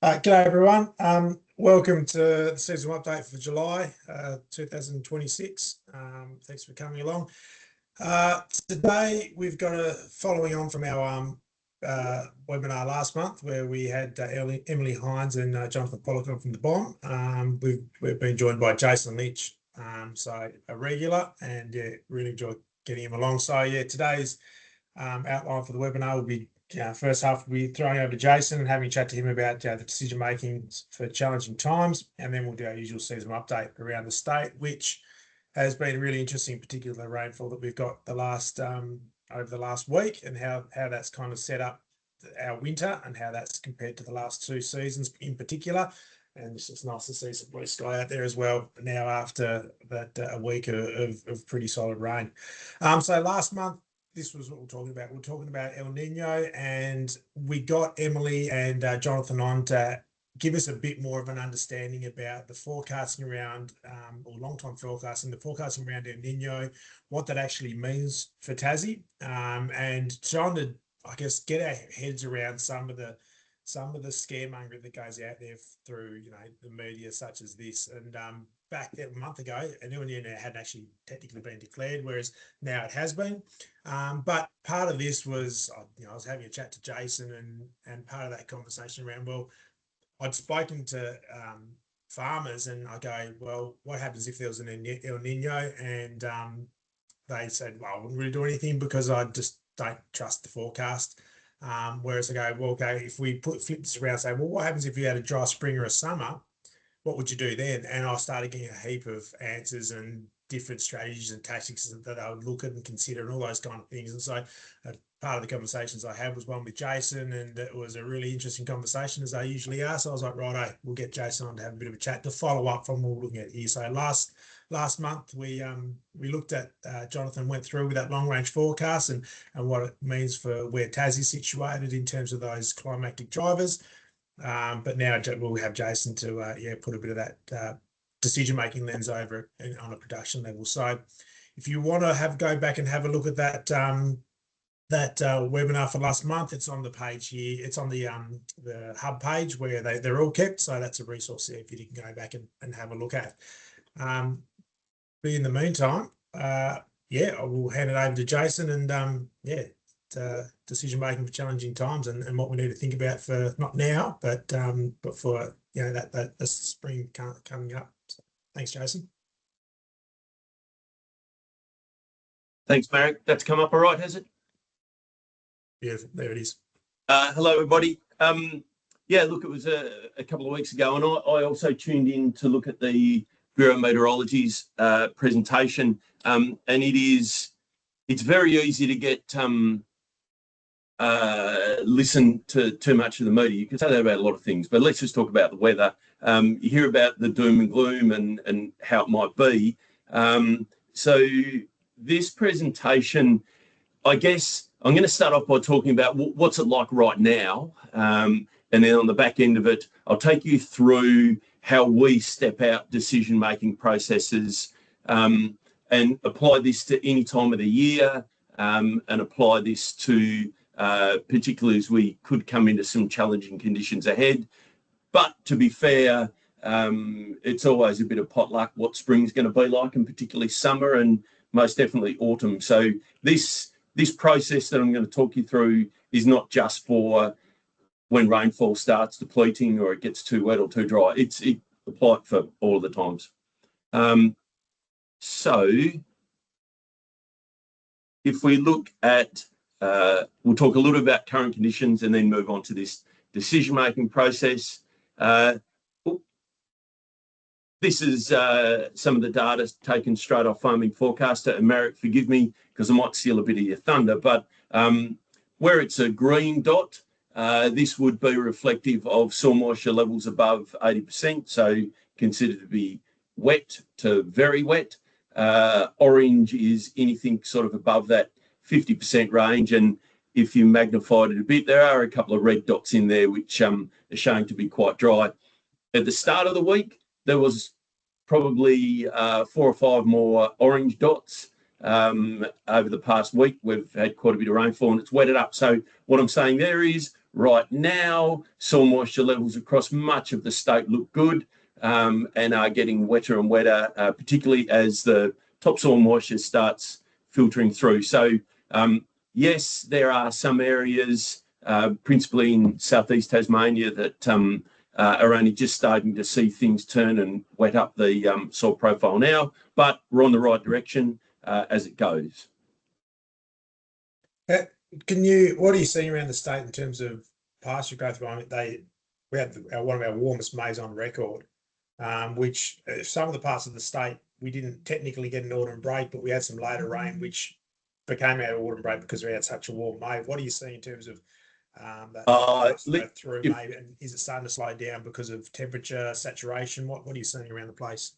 G'day everyone. Welcome to the seasonal update for July 2026. Thanks for coming along. Today we've got following on from our webinar last month where we had Emily Hines and Jonathan Pollock from the BOM. We've been joined by Jason Lynch, so a regular, and really enjoyed getting him along. So today's outline for the webinar will be first half, we'll be throwing over to Jason and having a chat to him about the decision making for challenging times, and then we'll do our usual seasonal update around the state, which has been really interesting, particularly the rainfall that we've got over the last week, and how that's kind of set up our winter and how that's compared to the last two seasons in particular. And it's just nice to see some blue sky out there as well now after that a week of pretty solid rain. So last month, this was what we're talking about. We're talking about El Nino, and we got Emily and Jonathan on to give us a bit more of an understanding about the forecasting around, or long-time forecasting, the forecasting around El Nino, what that actually means for Tassie, and trying to, I guess, get our heads around some of the scaremongering that goes out there through, the media such as this. And back a month ago, El Nino hadn't actually technically been declared, whereas now it has been. But part of this was, I was having a chat to Jason, and part of that conversation around, well, I'd spoken to farmers, and I go, well, what happens if there was an El Nino? And they said, well, I wouldn't really do anything because I just don't trust the forecast. Whereas I go, well, okay, if we flip this around and say, well, what happens if you had a dry spring or a summer? What would you do then? And I started getting a heap of answers and different strategies and tactics that I would look at and consider and all those kind of things. And so part of the conversations I had was one with Jason, and it was a really interesting conversation, as they usually are. So I was like, righto, we'll get Jason on to have a bit of a chat to follow up from what we're looking at here. So last month we looked at, Jonathan went through with that long range forecast and what it means for where Tassie's situated in terms of those climactic drivers. But now we'll have Jason to put a bit of that decision making lens over it on a production level. So if you want to go back and have a look at that webinar for last month, it's on the page here. It's on the hub page where they're all kept. So that's a resource there if you can go back and have a look at. But in the meantime, I will hand it over to Jason, and decision making for challenging times, and what we need to think about for not now, but for that the spring coming up. So, thanks, Jason. Thanks, Marek. That's come up all right, has it? Beautiful. There it is. Hello, everybody. Look, it was a couple of weeks ago, and I also tuned in to look at the Bureau of Meteorology's presentation, and it's very easy to get listen to too much of the media. You can say that about a lot of things, but let's just talk about the weather. You hear about the doom and gloom and how it might be. So this presentation, I guess I'm going to start off by talking about what's it like right now, and then on the back end of it, I'll take you through how we step out decision-making processes, and apply this to any time of the year, and apply this to particularly as we could come into some challenging conditions ahead. But to be fair, it's always a bit of potluck what spring's going to be like, and particularly summer and most definitely autumn. So this process that I'm going to talk you through is not just for when rainfall starts depleting or it gets too wet or too dry. It applies for all of the times. So if we look at, we'll talk a little about current conditions and then move on to this decision-making process. This is some of the data taken straight off Farming Forecaster. And Marek, forgive me because I might steal a bit of your thunder, but where it's a green dot, this would be reflective of soil moisture levels above 80%, so considered to be wet to very wet. Orange is anything sort of above that 50% range, and if you magnified it a bit, there are a couple of red dots in there which are showing to be quite dry. At the start of the week, there was probably 4 or 5 more orange dots. Over the past week, we've had quite a bit of rainfall and it's wetted up. So what I'm saying there is right now. Soil moisture levels across much of the state look good and are getting wetter and wetter, particularly as the topsoil moisture starts filtering through. So yes, there are some areas, principally in southeast Tasmania, that are only just starting to see things turn and wet up the soil profile now, but we're on the right direction as it goes. What are you seeing around the state in terms of pasture growth? We had one of our warmest Mays on record, which some of the parts of the state, we didn't technically get an autumn break, but we had some later rain, which became our autumn break because we had such a warm May. What are you seeing in terms of that through May, and is it starting to slow down because of temperature, saturation? What are you seeing around the place?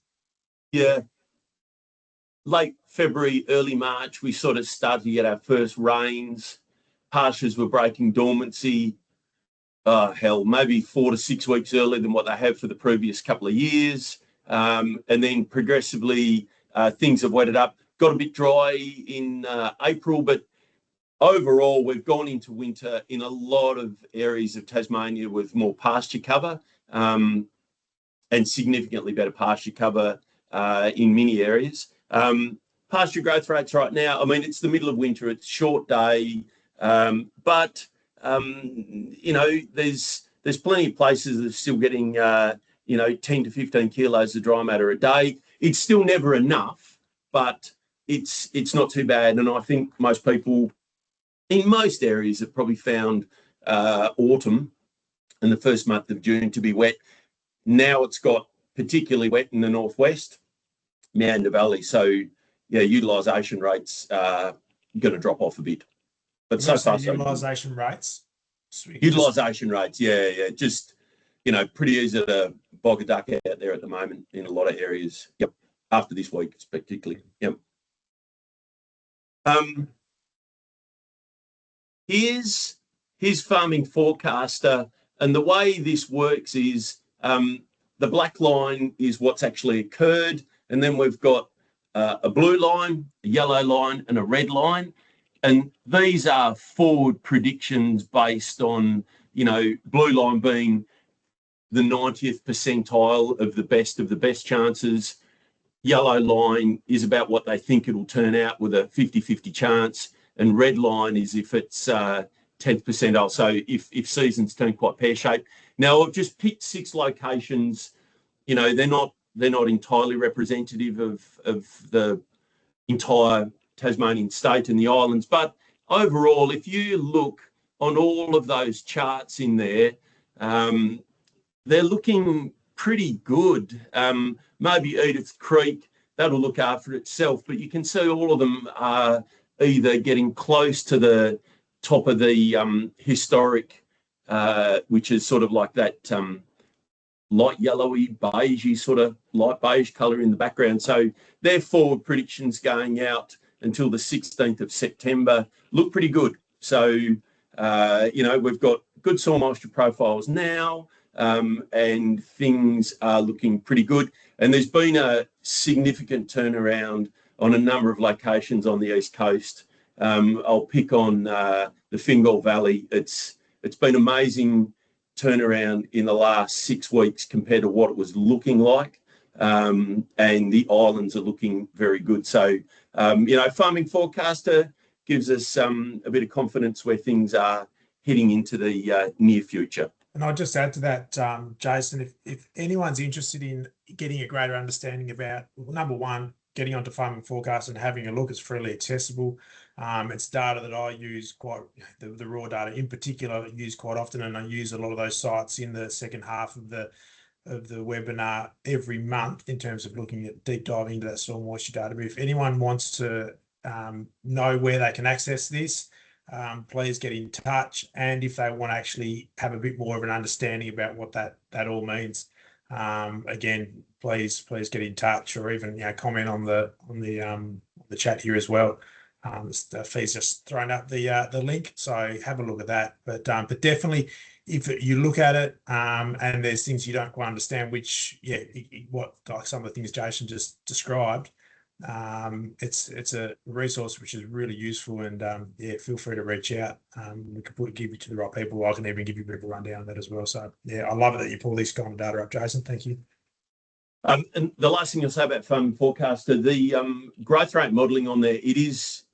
Yeah. Late February, early March, we sort of started to get our first rains. Pastures were breaking dormancy, maybe 4 to 6 weeks earlier than what they have for the previous couple of years. And then progressively, things have wetted up. Got a bit dry in April, but overall, we've gone into winter in a lot of areas of Tasmania with more pasture cover and significantly better pasture cover in many areas. Pasture growth rates right now, I mean, it's the middle of winter, it's short day, but, you know, there's plenty of places that are still getting, 10 to 15 kilos of dry matter a day. It's still never enough, but it's not too bad. And I think most people in most areas have probably found autumn and the first month of June to be wet. Now it's got particularly wet in the northwest, Meander Valley. So, yeah, utilisation rates are going to drop off a bit. But so far, utilisation rates? Utilisation rates, yeah. Just, pretty easy to bog a duck out there at the moment in a lot of areas. Yep. After this week, particularly. Yep. Here's Farming Forecaster, and the way this works is the black line is what's actually occurred, and then we've got a blue line, a yellow line, and a red line, and these are forward predictions based on, blue line being the 90th percentile of the best chances. Yellow line is about what they think it'll turn out with a 50-50 chance, and red line is if it's 10th percentile, so if seasons turn quite pear-shaped. Now, I've just picked 6 locations. They're not entirely representative of the entire Tasmanian state and the islands, but overall, if you look on all of those charts in there, they're looking pretty good. Maybe Edith Creek, that'll look after itself, but you can see all of them are either getting close to the top of the historic, which is sort of like that light yellowy, beigey, sort of light beige colour in the background. So their forward predictions going out until the 16th of September look pretty good. So, we've got good soil moisture profiles now, and things are looking pretty good. And there's been a significant turnaround on a number of locations on the East Coast. I'll pick on the Fingal Valley. It's been amazing turnaround in the last 6 weeks compared to what it was looking like. And the islands are looking very good. So, Farming Forecaster gives us a bit of confidence where things are heading into the near future. And I'll just add to that, Jason, if anyone's interested in getting a greater understanding about, number one, getting onto Farming Forecast and having a look, it's freely accessible. It's data that I use the raw data in particular, I use quite often, and I use a lot of those sites in the second half of the webinar every month in terms of looking at deep diving into that soil moisture data. But if anyone wants to know where they can access this, please get in touch. And if they want to actually have a bit more of an understanding about what that all means, again, please get in touch, or even comment on the chat here as well. Fee's just thrown up the link, so have a look at that. But definitely, if you look at it and there's things you don't quite understand, which like some of the things Jason just described, It's a resource which is really useful, and yeah, feel free to reach out. We can give you to the right people. I can even give you a bit of a rundown of that as well. So yeah, I love it that you pull this kind of data up, Jason. Thank you. And the last thing I'll say about Farming Forecaster, the growth rate modelling on there, it is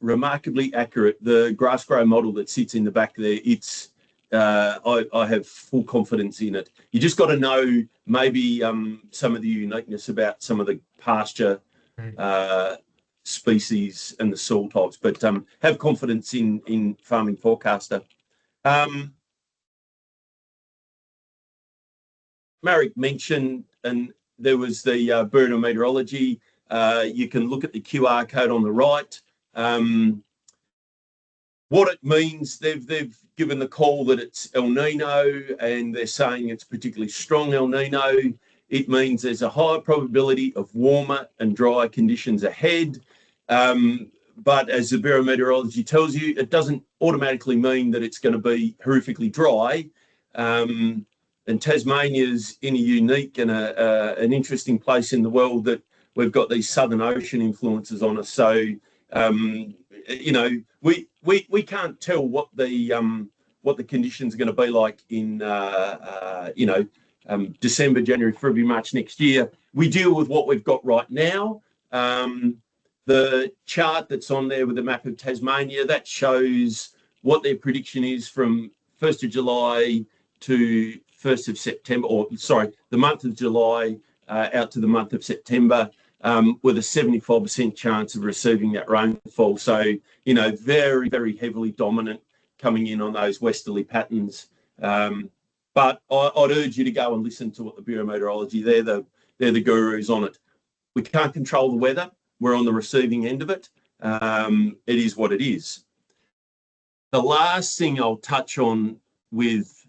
remarkably accurate. The grass grow model that sits in the back there, it's I have full confidence in it. You just got to know maybe some of the uniqueness about some of the pasture species and the soil types, but have confidence in Farming Forecaster. Marek mentioned, and there was the bird meteorology. You can look at the QR code on the right. What it means, they've given the call that it's El Nino, and they're saying it's particularly strong El Nino. It means there's a higher probability of warmer and drier conditions ahead. But as the Bureau of Meteorology tells you, it doesn't automatically mean that it's going to be horrifically dry. And Tasmania's in a unique and an interesting place in the world that we've got these Southern Ocean influences on us. So, you know, we can't tell what the conditions are going to be like in December, January, February, March next year. We deal with what we've got right now. The chart that's on there with the map of Tasmania, that shows what their prediction is from 1st of July to 1st of September, or sorry, the month of July out to the month of September, with a 75% chance of receiving that rainfall. So, you know, very, very heavily dominant coming in on those westerly patterns. But I'd urge you to go and listen to what the Bureau of Meteorology, they're the gurus on it. We can't control the weather. We're on the receiving end of it. It is what it is. The last thing I'll touch on with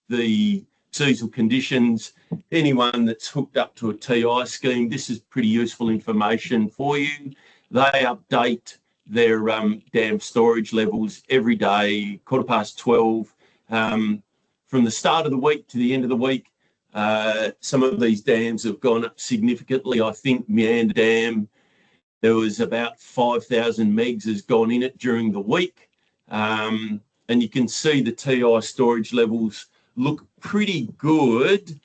the seasonal conditions, anyone that's hooked up to a TI scheme, this is pretty useful information for you. They update their dam storage levels every day, 12:15. From the start of the week to the end of the week, some of these dams have gone up significantly. I think Meander Dam, there was about 5,000 megs has gone in it during the week. And you can see the TI storage levels look pretty good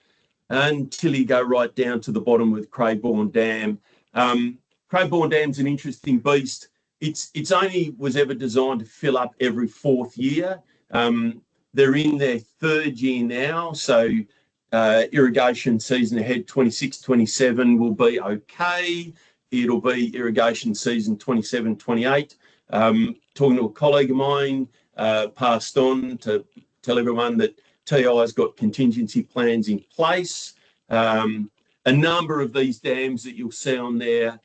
until you go right down to the bottom with Craigborn Dam. Craigborn Dam's an interesting beast. It's only was ever designed to fill up every 4th year. They're in their 3rd year now, so irrigation season ahead 26-27 will be okay. It'll be irrigation season 27-28. Talking to a colleague of mine, passed on to tell everyone that TI's got contingency plans in place. A number of these dams that you'll see on there,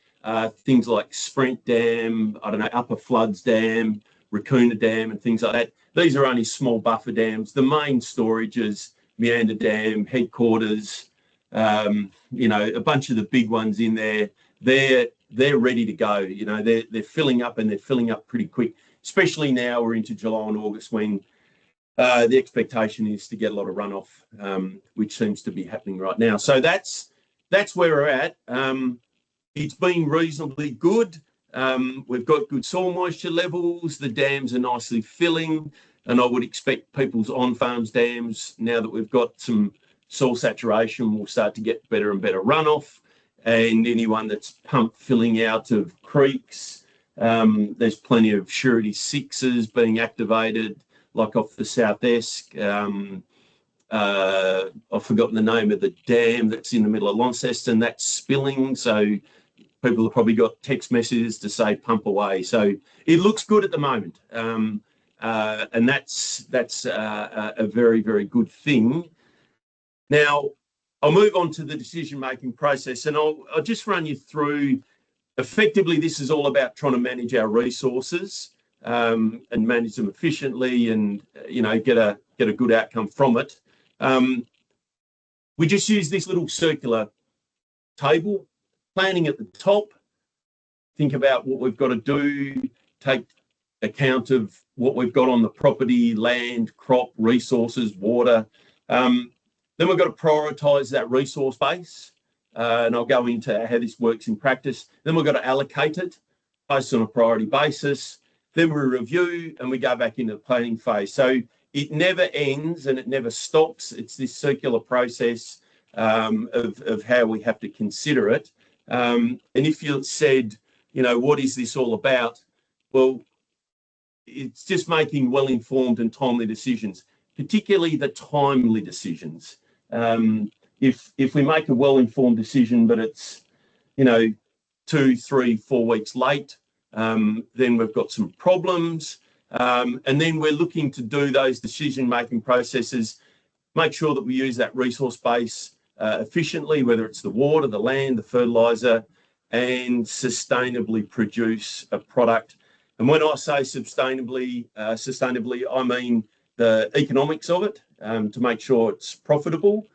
things like Sprint Dam, I don't know, Upper Floods Dam, Raccoona Dam and things like that. These are only small buffer dams. The main storage is Meander Dam, Headquarters, you know, a bunch of the big ones in there. They're ready to go. You know, they're filling up, and they're filling up pretty quick, especially now we're into July and August when the expectation is to get a lot of runoff, which seems to be happening right now. So that's where we're at. It's been reasonably good. We've got good soil moisture levels. The dams are nicely filling, and I would expect people's on-farms dams, now that we've got some soil saturation, will start to get better and better runoff. And anyone that's pump filling out of creeks, there's plenty of Surety 6s being activated, like off the South Esk. I've forgotten the name of the dam that's in the middle of Launceston, that's spilling. So people have probably got text messages to say pump away. So it looks good at the moment. And that's a very, very good thing. Now, I'll move on to the decision-making process, and I'll just run you through. Effectively, this is all about trying to manage our resources and manage them efficiently, and you know, get a good outcome from it. We just use this little circular table, planning at the top. Think about what we've got to do. Take account of what we've got on the property, land, crop, resources, water. Then we've got to prioritise that resource base. and I'll go into how this works in practice. Then we've got to allocate it based on a priority basis. Then we review and we go back into the planning phase. So it never ends and it never stops. It's this circular process of how we have to consider it. And if you said, you know, what is this all about? Well, it's just making well-informed and timely decisions, particularly the timely decisions. If we make a well-informed decision, but it's, you know, 2, 3, 4 weeks late, then we've got some problems. And then we're looking to do those decision-making processes, make sure that we use that resource base efficiently, whether it's the water, the land, the fertiliser, and sustainably produce a product. And when I say sustainably, I mean the economics of it, to make sure it's profitable,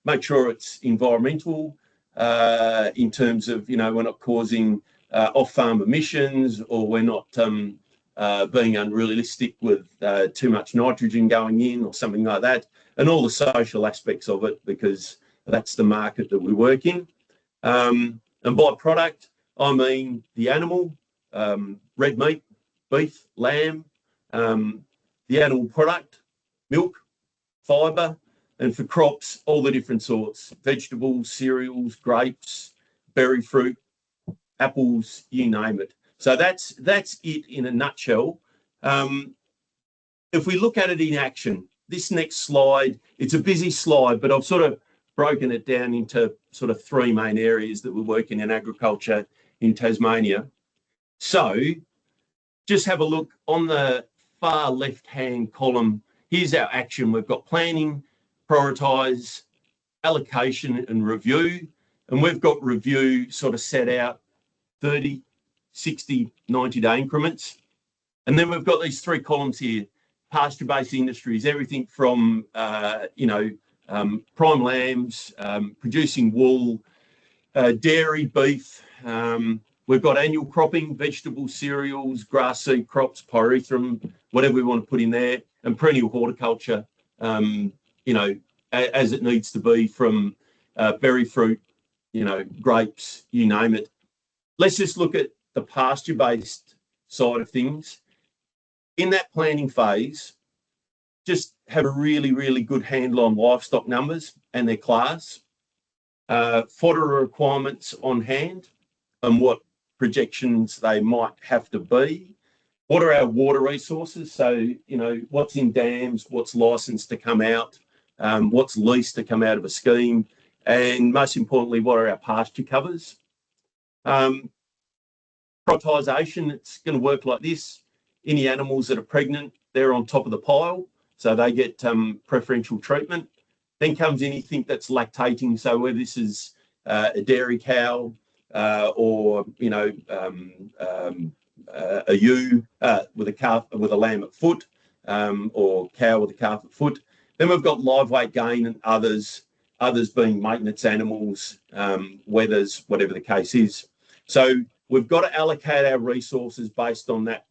make sure it's environmental, in terms of, you know, we're not causing off-farm emissions, or we're not being unrealistic with too much nitrogen going in or something like that, and all the social aspects of it, because that's the market that we work in. And by product, I mean the animal, red meat, beef, lamb, the animal product, milk, fibre, and for crops, all the different sorts, vegetables, cereals, grapes, berry fruit, apples, you name it. So that's it in a nutshell. If we look at it in action, this next slide, it's a busy slide, but I've sort of broken it down into sort of 3 main areas that we're working in agriculture in Tasmania. So just have a look on the far left-hand column. Here's our action. We've got planning, prioritise, allocation and review. And we've got review sort of set out 30, 60, 90-day increments. And then we've got these 3 columns here: pasture-based industries, everything from, prime lambs, producing wool, dairy, beef. We've got annual cropping, vegetables, cereals, grass seed crops, pyrethrum, whatever we want to put in there, and perennial horticulture, as it needs to be, from berry fruit, grapes, you name it. Let's just look at the pasture-based side of things. In that planning phase, just have a really, really good handle on livestock numbers and their class, fodder requirements on hand and what projections they might have to be. What are our water resources? So, what's in dams, what's licensed to come out, what's leased to come out of a scheme, and most importantly, what are our pasture covers? Prioritisation, it's going to work like this. Any animals that are pregnant, they're on top of the pile, so they get preferential treatment. Then comes anything that's lactating, so whether this is a dairy cow or a ewe with a calf, with a lamb at foot, or cow with a calf at foot. Then we've got live weight gain and others being maintenance animals, wethers, whatever the case is. So we've got to allocate our resources based on that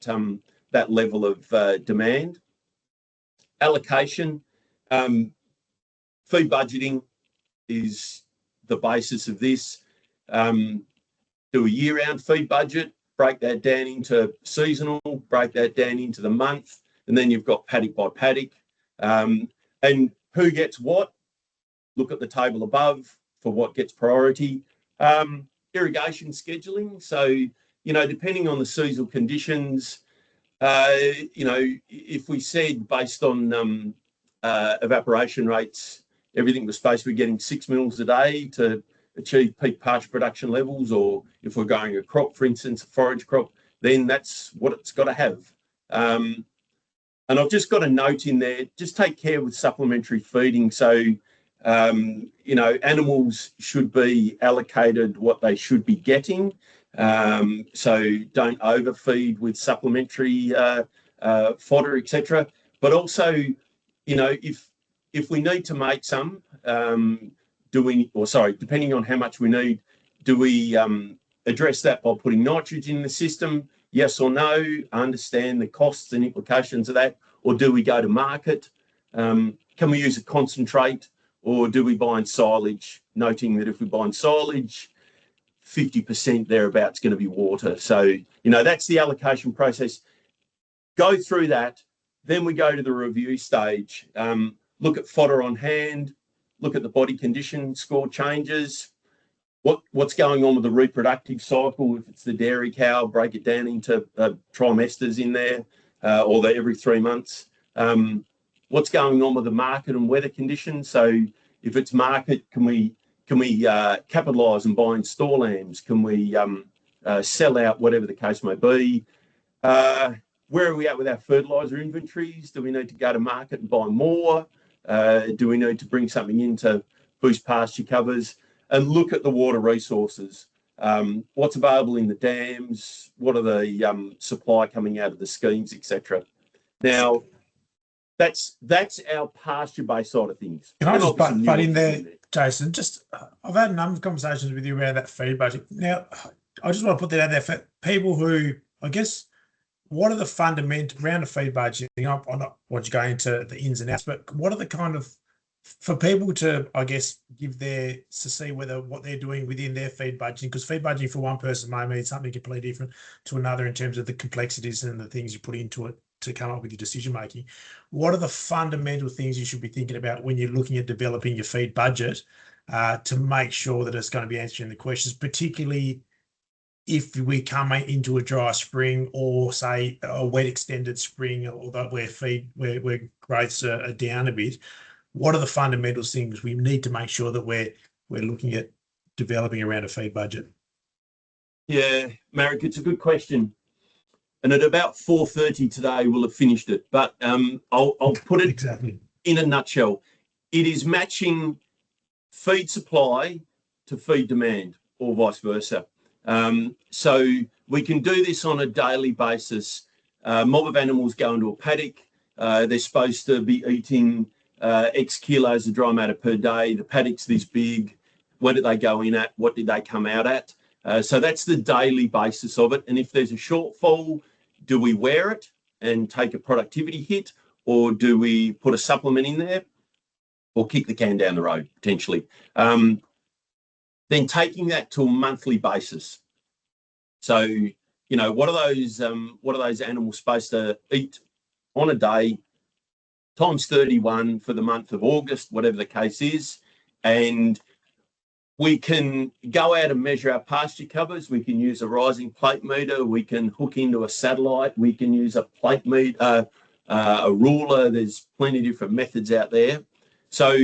that level of demand. Allocation, feed budgeting is the basis of this. Do a year-round feed budget, break that down into seasonal, break that down into the month, and then you've got paddock by paddock. And who gets what? Look at the table above for what gets priority. Irrigation scheduling. So, depending on the seasonal conditions, if we said based on evaporation rates, everything was supposed to be getting 6 mils a day to achieve peak pasture production levels, or if we're going a crop, for instance, a forage crop, then that's what it's got to have. And I've just got a note in there, just take care with supplementary feeding. So, animals should be allocated what they should be getting. So don't overfeed with supplementary fodder, etc. But also, if we need to make some, depending on how much we need, do we address that by putting nitrogen in the system? Yes or no? Understand the costs and implications of that, or do we go to market? Can we use a concentrate, or do we buy in silage, noting that if we buy in silage, 50% thereabouts going to be water. So, you know, that's the allocation process. Go through that. Then we go to the review stage. Look at fodder on hand, look at the body condition score changes, what's going on with the reproductive cycle. If it's the dairy cow, break it down into trimesters in there, or every 3 months. What's going on with the market and weather conditions. So if it's market, can we capitalise and buy in store lambs? Can we sell out, whatever the case may be? Where are we at with our fertiliser inventories? Do we need to go to market and buy more? Do we need to bring something in to boost pasture covers? And look at the water resources. What's available in the dams? What are the supply coming out of the schemes, etc. Now, that's our pasture-based side of things. Can I just butt in there, Jason? Just I've had a number of conversations with you around that feed budget. Now, I just want to put that out there for people who, I guess, what are the fundamentals around the feed budget? I'm not want you going into the ins and outs, but what are the kind of, for people to, I guess, give to see whether what they're doing within their feed budgeting, because feed budgeting for one person may mean something completely different to another in terms of the complexities and the things you put into it to come up with your decision making. What are the fundamental things you should be thinking about when you're looking at developing your feed budget to make sure that it's going to be answering the questions, particularly if we come into a dry spring, or say a wet extended spring, or where growths are down a bit? What are the fundamental things we need to make sure that we're looking at developing around a feed budget? Yeah, Marek, it's a good question. And at about 4:30 today, we'll have finished it. But I'll put it exactly in a nutshell. It is matching feed supply to feed demand, or vice versa. So we can do this on a daily basis. Mob of animals go into a paddock. They're supposed to be eating X kilos of dry matter per day. The paddock's this big. Where did they go in at? What did they come out at? So that's the daily basis of it. And if there's a shortfall, do we wear it and take a productivity hit, or do we put a supplement in there, or kick the can down the road potentially? Then taking that to a monthly basis. So, you know, what are those animals supposed to eat on a day, times 31 for the month of August, whatever the case is. And we can go out and measure our pasture covers. We can use a rising plate meter. We can hook into a satellite. We can use a plate meter, a ruler. There's plenty of different methods out there. So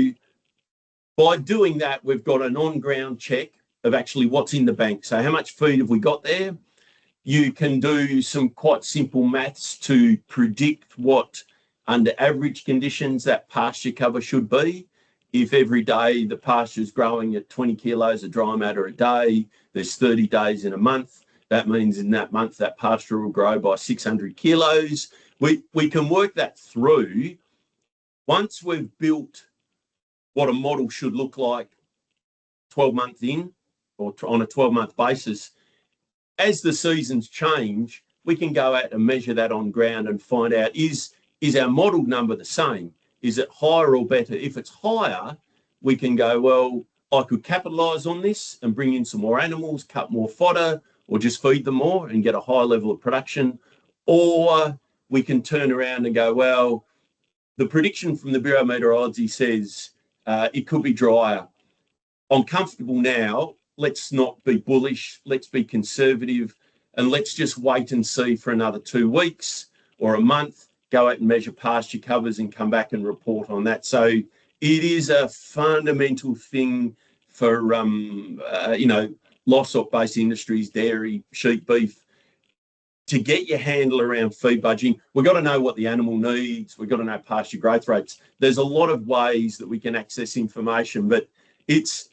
by doing that, we've got an on-ground check of actually what's in the bank. So how much feed have we got there? You can do some quite simple maths to predict what, under average conditions, that pasture cover should be. If every day the pasture is growing at 20 kilos of dry matter a day, there's 30 days in a month. That means in that month, that pasture will grow by 600 kilos. We can work that through. Once we've built what a model should look like 12 months in, or on a 12-month basis, as the seasons change, we can go out and measure that on ground and find out, is our model number the same? Is it higher or better? If it's higher, we can go, well, I could capitalise on this and bring in some more animals, cut more fodder, or just feed them more and get a higher level of production. Or we can turn around and go, well, the prediction from the Bureau of Meteorology says it could be drier. I'm comfortable now. Let's not be bullish. Let's be conservative, and let's just wait and see for another 2 weeks or a month. Go out and measure pasture covers and come back and report on that. So it is a fundamental thing for, livestock-based industries, dairy, sheep, beef, to get your handle around feed budgeting. We've got to know what the animal needs. We've got to know pasture growth rates. There's a lot of ways that we can access information, but it's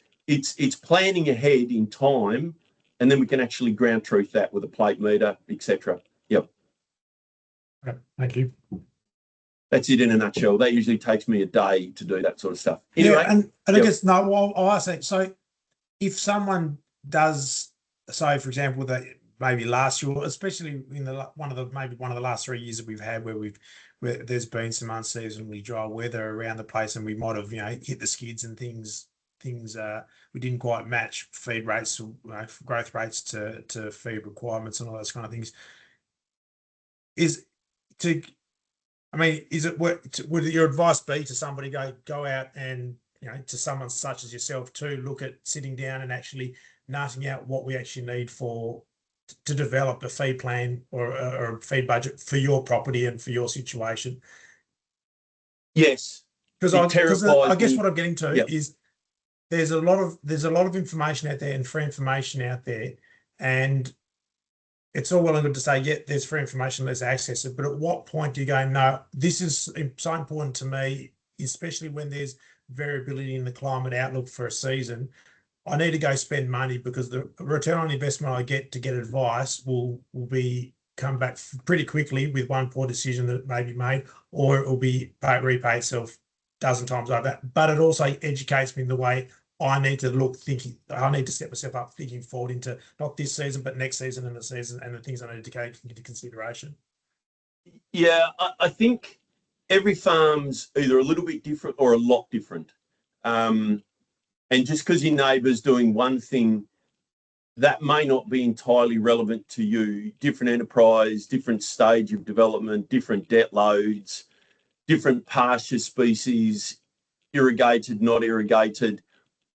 planning ahead in time, and then we can actually ground truth that with a plate meter, etc. Yep. Okay, thank you. That's it in a nutshell. That usually takes me a day to do that sort of stuff. Anyway, yeah, and I guess, no, well, I'll ask that. So if someone does, say, for example, maybe last year, especially in one of the last 3 years that we've had where there's been some unseasonably dry weather around the place, and we might have hit the skids and things we didn't quite match feed rates, growth rates to feed requirements and all those kind of things. Would your advice be to somebody go out and, to someone such as yourself, to look at sitting down and actually nutting out what we actually need to develop a feed plan or a feed budget for your property and for your situation? Yes, because I guess what I'm getting to is there's a lot of information out there and free information out there, and it's all well and good to say, yeah, there's free information, let's access it. But at what point do you go, no, this is so important to me, especially when there's variability in the climate outlook for a season. I need to go spend money because the return on investment I get to get advice will come back pretty quickly with one poor decision that may be made, or it will repay itself a dozen times like that. But it also educates me in the way I need to set myself up thinking forward into not this season, but next season and the season and the things I need to take into consideration. Yeah, I think every farm's either a little bit different or a lot different. And just because your neighbour's doing one thing, that may not be entirely relevant to you. Different enterprise, different stage of development, different debt loads, different pasture species, irrigated, not irrigated.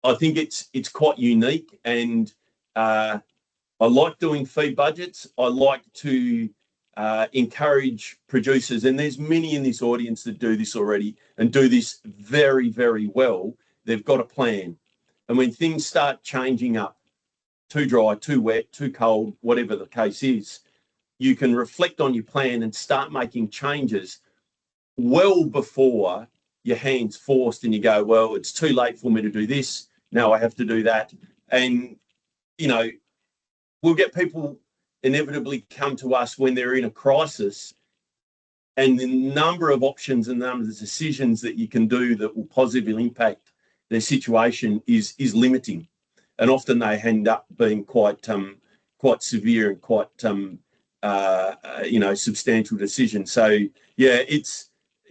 I think it's quite unique, and I like doing feed budgets. I like to encourage producers, and there's many in this audience that do this already and do this very, very well. They've got a plan. And when things start changing up, too dry, too wet, too cold, whatever the case is, you can reflect on your plan and start making changes well before your hand's forced and you go, well, it's too late for me to do this. Now I have to do that. And, we'll get people inevitably come to us when they're in a crisis, and the number of options and the number of decisions that you can do that will positively impact their situation is limiting. And often they end up being quite severe and quite, substantial decisions. So, yeah,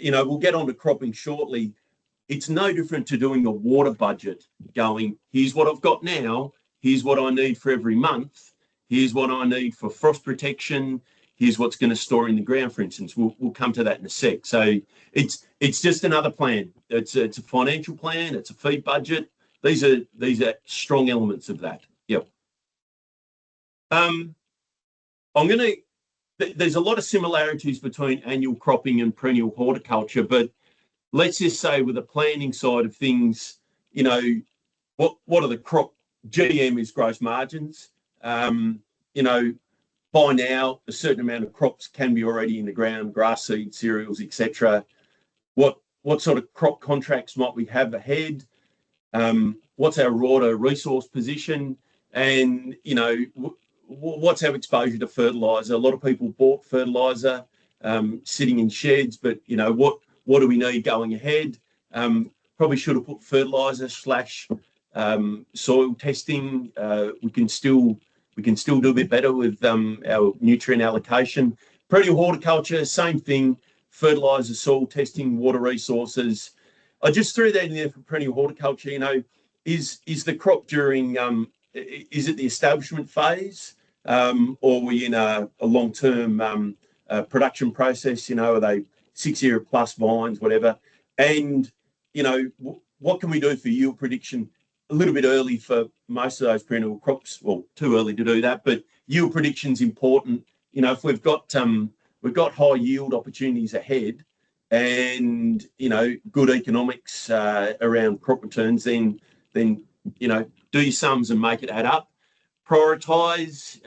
we'll get on to cropping shortly. It's no different to doing a water budget, going, here's what I've got now, here's what I need for every month, here's what I need for frost protection, here's what's going to store in the ground, for instance. We'll come to that in a sec. So it's just another plan. It's a financial plan, it's a feed budget. These are strong elements of that. Yep. There's a lot of similarities between annual cropping and perennial horticulture, but let's just say with the planning side of things, what are the crop? GM is gross margins. By now, a certain amount of crops can be already in the ground, grass seed, cereals, etc. What sort of crop contracts might we have ahead? What's our water resource position? And, what's our exposure to fertiliser? A lot of people bought fertiliser sitting in sheds, but, what do we need going ahead? Probably should have put fertiliser / soil testing. We can still do a bit better with our nutrient allocation. Perennial horticulture, same thing. Fertiliser, soil testing, water resources. I just threw that in there for perennial horticulture. Is the crop during is it the establishment phase, or are we in a long-term production process? Are they 6-year plus vines, whatever? And what can we do for yield prediction? A little bit early for most of those perennial crops. Well, too early to do that, but yield prediction's important. If we've got high yield opportunities ahead, and good economics around crop returns, then do your sums and make it add up. Prioritise.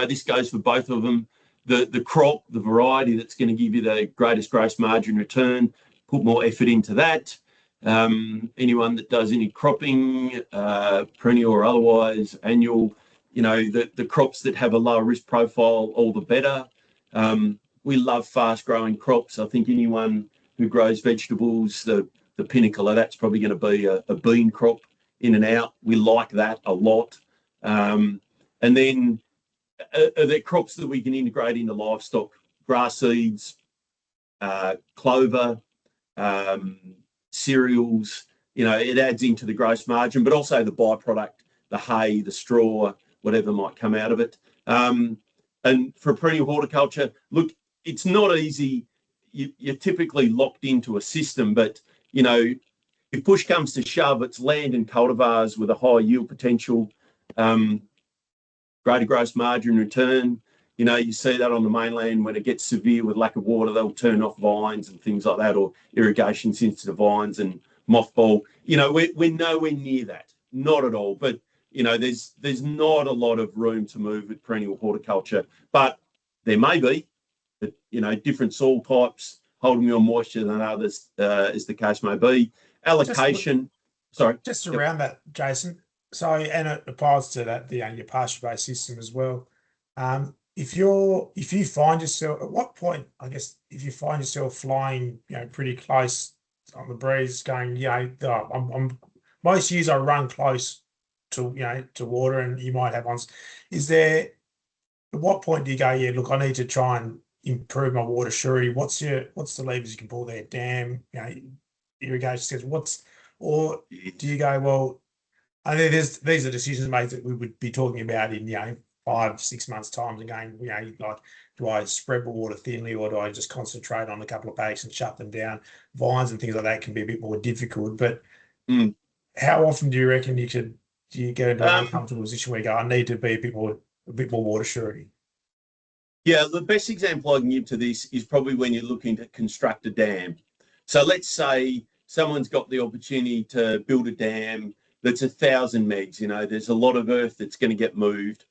This goes for both of them. The crop, the variety that's going to give you the greatest gross margin return. Put more effort into that. Anyone that does any cropping, perennial or otherwise, annual, the crops that have a lower risk profile, all the better. We love fast growing crops. I think anyone who grows vegetables, the pinnacle of that's probably going to be a bean crop in and out. We like that a lot. And then are there crops that we can integrate into livestock? Grass seeds, clover, cereals. It adds into the gross margin, but also the byproduct, the hay, the straw, whatever might come out of it. And for perennial horticulture, look, it's not easy. You're typically locked into a system, but if push comes to shove, it's land and cultivars with a high yield potential, greater gross margin return. You see that on the mainland when it gets severe with lack of water, they'll turn off vines and things like that, or irrigation sensitive vines and mothball. We're nowhere near that, not at all. But there's not a lot of room to move with perennial horticulture, but there may be. But, different soil types holding more moisture than others, as the case may be. Allocation. Just around that, Jason. So, and it applies to that, your pasture-based system as well. If you find yourself, at what point, I guess, if you find yourself flying, pretty close on the breeze, going, I'm most years I run close to, to water, and you might have ones. At what point do you go, look, I need to try and improve my water surety? What's the levers you can pull there? Dam, irrigation schedule. Or do you go, well, I think these are decisions made that we would be talking about in 5-6 months' time, and going, like, do I spread the water thinly, or do I just concentrate on a couple of bags and shut them down? Vines and things like that can be a bit more difficult. But how often do you reckon do you get into an uncomfortable position where you go, I need to be a bit more water surety? Yeah, the best example I can give to this is probably when you're looking to construct a dam. So let's say someone's got the opportunity to build a dam that's 1,000 megs. There's a lot of earth that's going to get moved.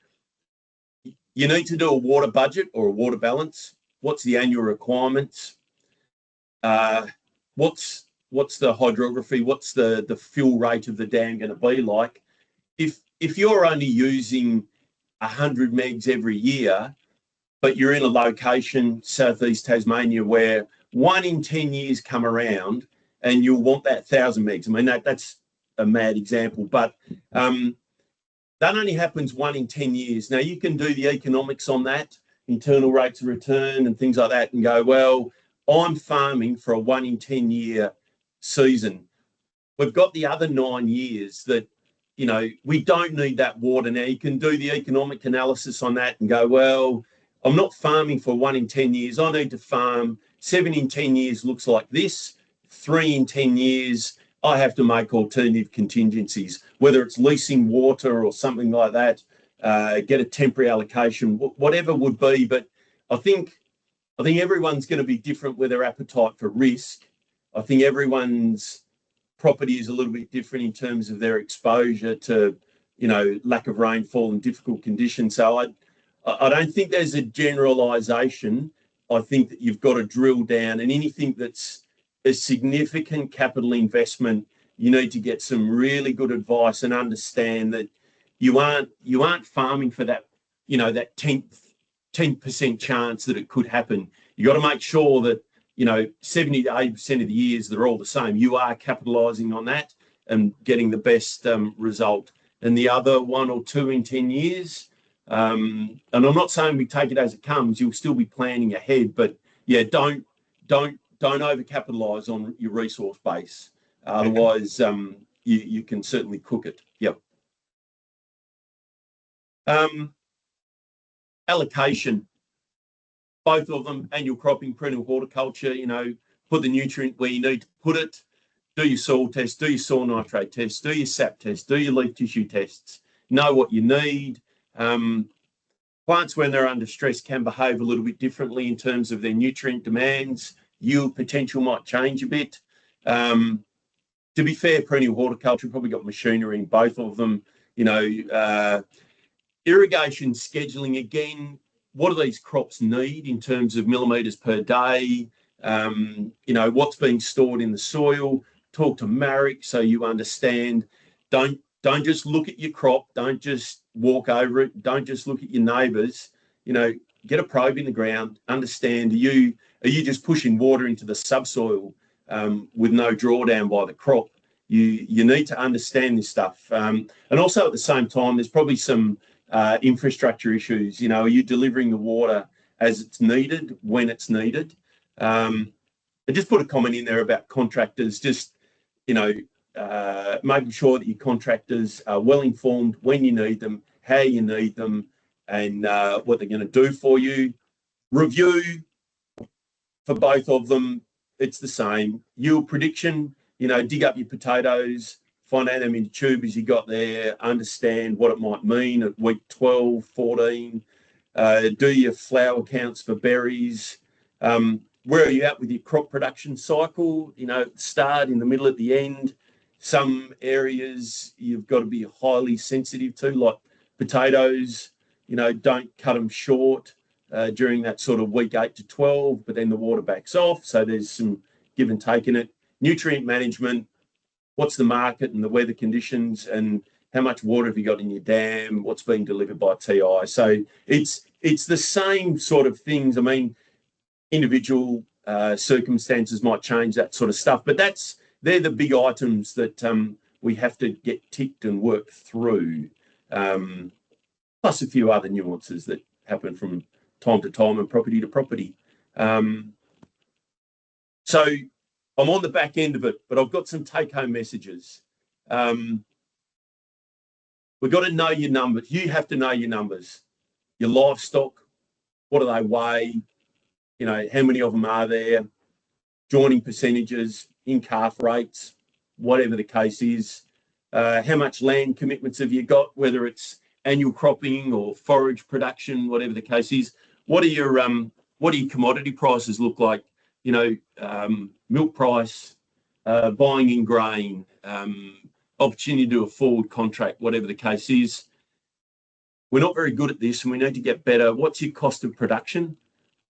You need to do a water budget or a water balance. What's the annual requirements? What's the hydrography? What's the fill rate of the dam going to be like? If you're only using 100 megs every year, but you're in a location, southeast Tasmania, where 1 in 10 years come around and you'll want that 1,000 megs. I mean, that's a mad example, but that only happens 1 in 10 years. Now, you can do the economics on that, internal rates of return and things like that, and go, well, I'm farming for a 1 in 10 year season. We've got the other 9 years that, we don't need that water. Now, you can do the economic analysis on that and go, well, I'm not farming for 1 in 10 years. I need to farm 7 in 10 years looks like this. 3 in 10 years, I have to make alternative contingencies, whether it's leasing water or something like that, get a temporary allocation, whatever would be. But I think everyone's going to be different with their appetite for risk. I think everyone's property is a little bit different in terms of their exposure to, lack of rainfall and difficult conditions. So I don't think there's a generalisation. I think that you've got to drill down, and anything that's a significant capital investment, you need to get some really good advice and understand that you aren't farming for that, that 10% chance that it could happen. You got to make sure that 70 to 80% of the years they're all the same. You are capitalising on that and getting the best result. And the other 1 or 2 in 10 years, and I'm not saying we take it as it comes. You'll still be planning ahead, but don't overcapitalise on your resource base. Otherwise, you can certainly cook it. Yep. Allocation. Both of them, annual cropping, perennial horticulture, put the nutrient where you need to put it, do your soil test, do your soil nitrate test, do your sap test, do your leaf tissue tests, know what you need. Plants, when they're under stress, can behave a little bit differently in terms of their nutrient demands. Yield potential might change a bit. To be fair, perennial horticulture probably got machinery in both of them. Irrigation scheduling, again, what do these crops need in terms of millimetres per day? What's being stored in the soil? Talk to Marek so you understand. Don't just look at your crop. Don't just walk over it. Don't just look at your neighbours. Get a probe in the ground. Understand, are you just pushing water into the subsoil with no drawdown by the crop? You need to understand this stuff. And also at the same time, there's probably some infrastructure issues. You know, are you delivering the water as it's needed, when it's needed? I just put a comment in there about contractors, just, you know, making sure that your contractors are well informed when you need them, how you need them, and what they're going to do for you. Review for both of them, it's the same. Yield prediction, you know, dig up your potatoes, find out how many tubers you got there, understand what it might mean at week 12, 14, do your flower counts for berries. Where are you at with your crop production cycle? You know, start, in the middle, at the end. Some areas you've got to be highly sensitive to, like potatoes. You know, don't cut them short during that sort of week 8 to 12, but then the water backs off. So there's some give and take in it. Nutrient management, what's the market and the weather conditions, and how much water have you got in your dam, what's being delivered by TI. So it's the same sort of things. I mean, individual circumstances might change that sort of stuff, but they're the big items that we have to get ticked and work through, plus a few other nuances that happen from time to time and property to property. So I'm on the back end of it, but I've got some take-home messages. We've got to know your numbers. You have to know your numbers. Your livestock, what do they weigh? You know, how many of them are there? Joining percentages, in-calf rates, whatever the case is. How much land commitments have you got, whether it's annual cropping or forage production, whatever the case is. What do your commodity prices look like? You know, milk price, buying in grain, opportunity to do a forward contract, whatever the case is. We're not very good at this, and we need to get better. What's your cost of production?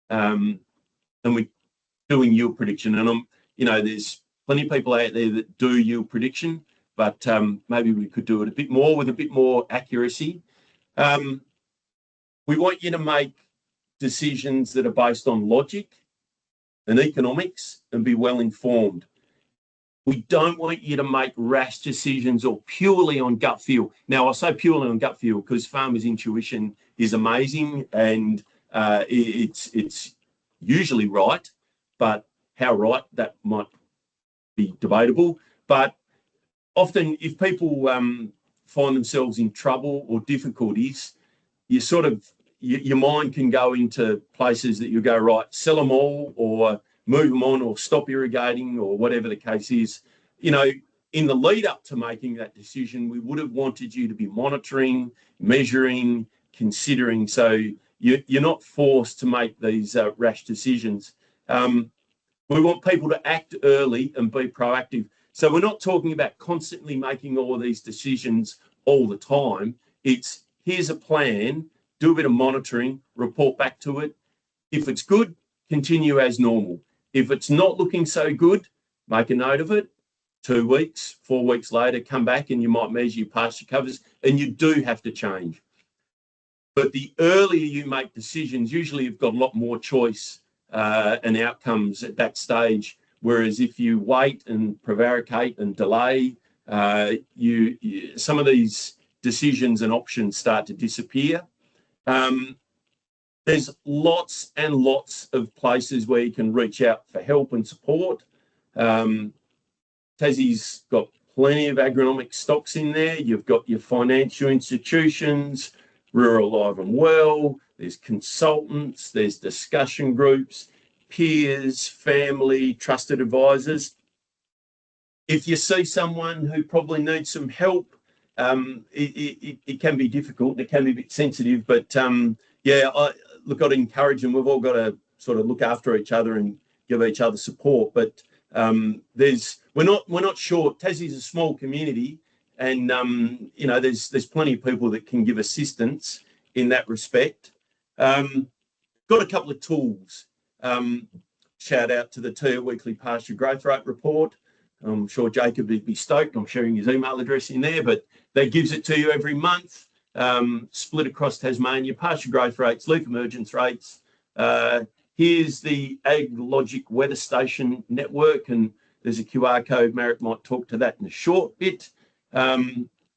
And we're doing yield prediction. And you know, there's plenty of people out there that do yield prediction, but maybe we could do it a bit more with a bit more accuracy. We want you to make decisions that are based on logic and economics and be well informed. We don't want you to make rash decisions or purely on gut feel. Now, I say purely on gut feel because farmers' intuition is amazing, and it's usually right, but how right, that might be debatable. But often if people find themselves in trouble or difficulties, your mind can go into places that you go, right, sell them all or move them on or stop irrigating or whatever the case is. You know, in the lead up to making that decision, we would have wanted you to be monitoring, measuring, considering. So you're not forced to make these rash decisions. We want people to act early and be proactive. So we're not talking about constantly making all of these decisions all the time. It's here's a plan, do a bit of monitoring, report back to it. If it's good, continue as normal. If it's not looking so good, make a note of it. 2 weeks, 4 weeks later, come back and you might measure your pasture covers, and you do have to change. But the earlier you make decisions, usually you've got a lot more choice and outcomes at that stage. Whereas if you wait and prevaricate and delay, some of these decisions and options start to disappear. There's lots and lots of places where you can reach out for help and support. Tassie's got plenty of agronomic stocks in there. You've got your financial institutions, Rural Alive and Well, there's consultants, there's discussion groups, peers, family, trusted advisors. If you see someone who probably needs some help, it can be difficult, it can be a bit sensitive, but I'd encourage them. We've all got to sort of look after each other and give each other support. But we're not short. Tassie's a small community, and there's plenty of people that can give assistance in that respect. Got a couple of tools. Shout out to the TIA Weekly Pasture Growth Rate Report. I'm sure Jacob would be stoked. I'm sharing his email address in there, but that gives it to you every month, split across Tasmania, pasture growth rates, leaf emergence rates. Here's the AgLogic Weather Station network, and there's a QR code. Marek might talk to that in a short bit.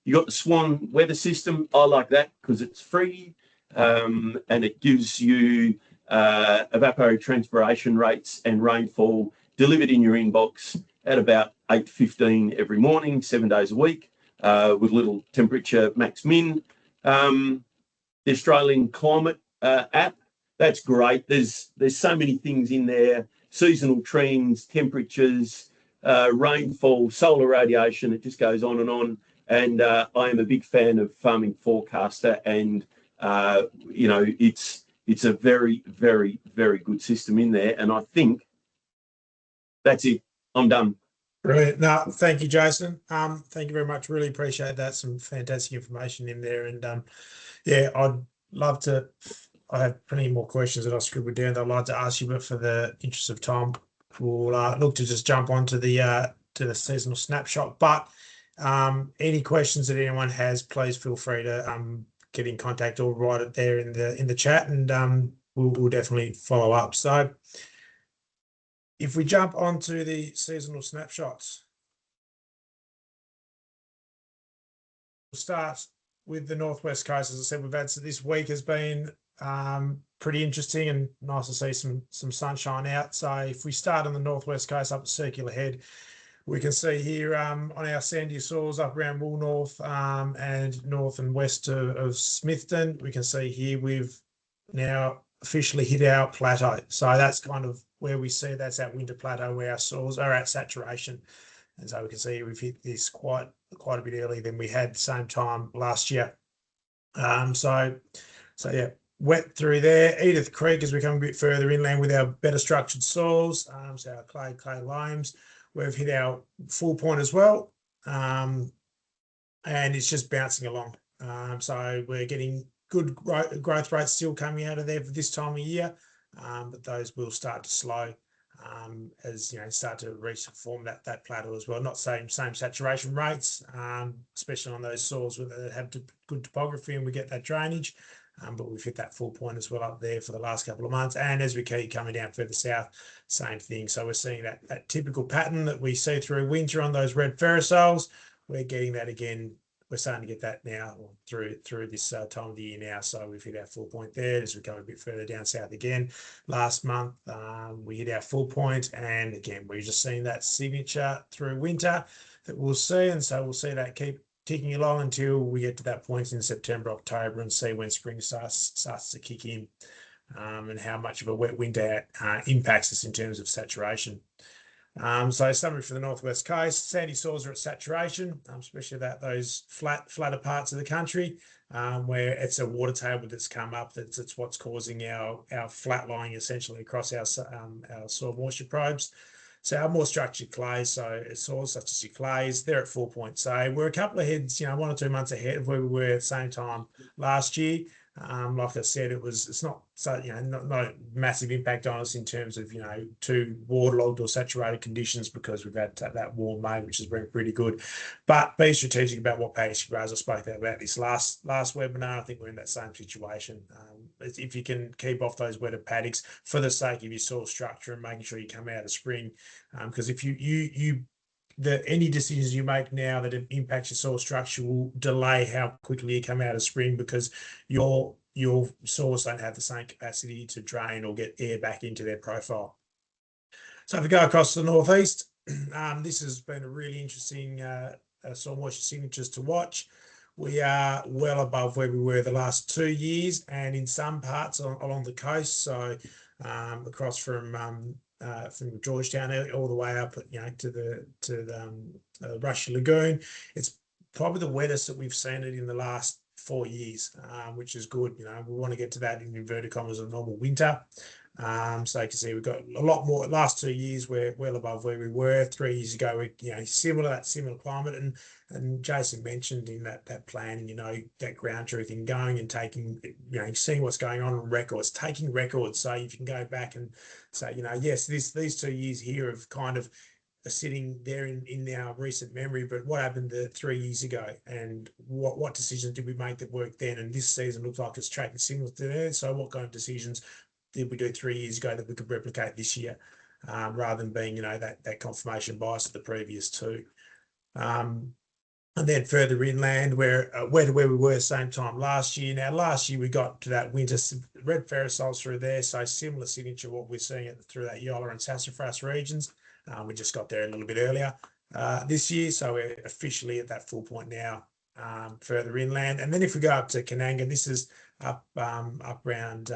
You got the Swan weather system. I like that because it's free, and it gives you evapotranspiration rates and rainfall delivered in your inbox at about 8:15 every morning, 7 days a week, with little temperature max min. The Australian climate app, that's great. There's so many things in there: seasonal trends, temperatures, rainfall, solar radiation. It just goes on and on. And I am a big fan of Farming Forecaster, and it's a very, very, very good system in there. And I think that's it. I'm done. Brilliant. No, thank you, Jason. Thank you very much. Really appreciate that. Some fantastic information in there. And yeah, I'd love to. I have plenty more questions that I scribbled down that I'd like to ask you, but for the interest of time, we'll look to just jump onto the seasonal snapshot. But any questions that anyone has, please feel free to get in contact or write it there in the chat, and we'll definitely follow up. So if we jump onto the seasonal snapshots, we'll start with the Northwest Coast. As I said, we've had this week has been pretty interesting and nice to see some sunshine out. So if we start on the Northwest Coast up the Circular Head, we can see here on our sandy soils up around Woolnorth and north and west of Smithton, we can see here we've now officially hit our plateau. So that's kind of where we see that's our winter plateau where our soils are at saturation. And so we can see we've hit this quite a bit earlier than we had same time last year. So yeah, wet through there. Edith Creek as we come a bit further inland with our better structured soils, so our clay loams. We've hit our full point as well, and it's just bouncing along. So we're getting good growth rates still coming out of there for this time of year, but those will start to slow as start to reach form that plateau as well. Not same saturation rates, especially on those soils that have good topography and we get that drainage. But we've hit that full point as well up there for the last couple of months. And as we keep coming down further south, same thing. So we're seeing that typical pattern that we see through winter on those red ferrosols. We're getting that again. We're starting to get that now through this time of the year now. So we've hit our full point there as we go a bit further down south again. Last month, we hit our full point, and again, we're just seeing that signature through winter that we'll see. And so we'll see that keep ticking along until we get to that point in September, October, and see when spring starts to kick in, and how much of a wet winter impacts us in terms of saturation. So summary for the Northwest Coast, sandy soils are at saturation, especially those flatter parts of the country, where it's a water table that's come up. That's what's causing our flat lying essentially across our soil moisture probes. So our more structured clays, so soils such as your clays, they're at 4 points. So we're a couple of heads, 1 or 2 months ahead of where we were at the same time last year. Like I said, it's not so not a massive impact on us in terms of too waterlogged or saturated conditions because we've had that warm May, which has been pretty good. But be strategic about what paddocks you graze. I spoke about this last webinar. I think we're in that same situation. If you can keep off those wetter paddocks for the sake of your soil structure and making sure you come out of spring, because if any decisions you make now that impact your soil structure will delay how quickly you come out of spring because your soils don't have the same capacity to drain or get air back into their profile. So if we go across to the northeast, this has been a really interesting soil moisture signatures to watch. We are well above where we were the last 2 years, and in some parts along the coast, so across from Georgetown all the way up, to the Rushy Lagoon. It's probably the wettest that we've seen it in the last 4 years, which is good. We want to get to that in inverted commas of normal winter. So you can see we've got a lot more. Last 2 years we're well above where we were 3 years ago. Similar climate, and Jason mentioned in that plan, that ground truthing, going and taking, seeing what's going on records, taking records. So you can go back and say, yes, these 2 years here have kind of are sitting there in our recent memory, but what happened 3 years ago, and what decisions did we make that worked then? And this season looks like it's tracking similar to there. So what kind of decisions did we do 3 years ago that we could replicate this year, rather than being, that confirmation bias of the previous two? And then further inland, where we were same time last year. Now, last year we got to that winter red ferrosols through there, so similar signature what we're seeing through that Yola and Sassafras regions. We just got there a little bit earlier this year, so we're officially at that full point now, further inland. And then if we go up to Kananga, this is up around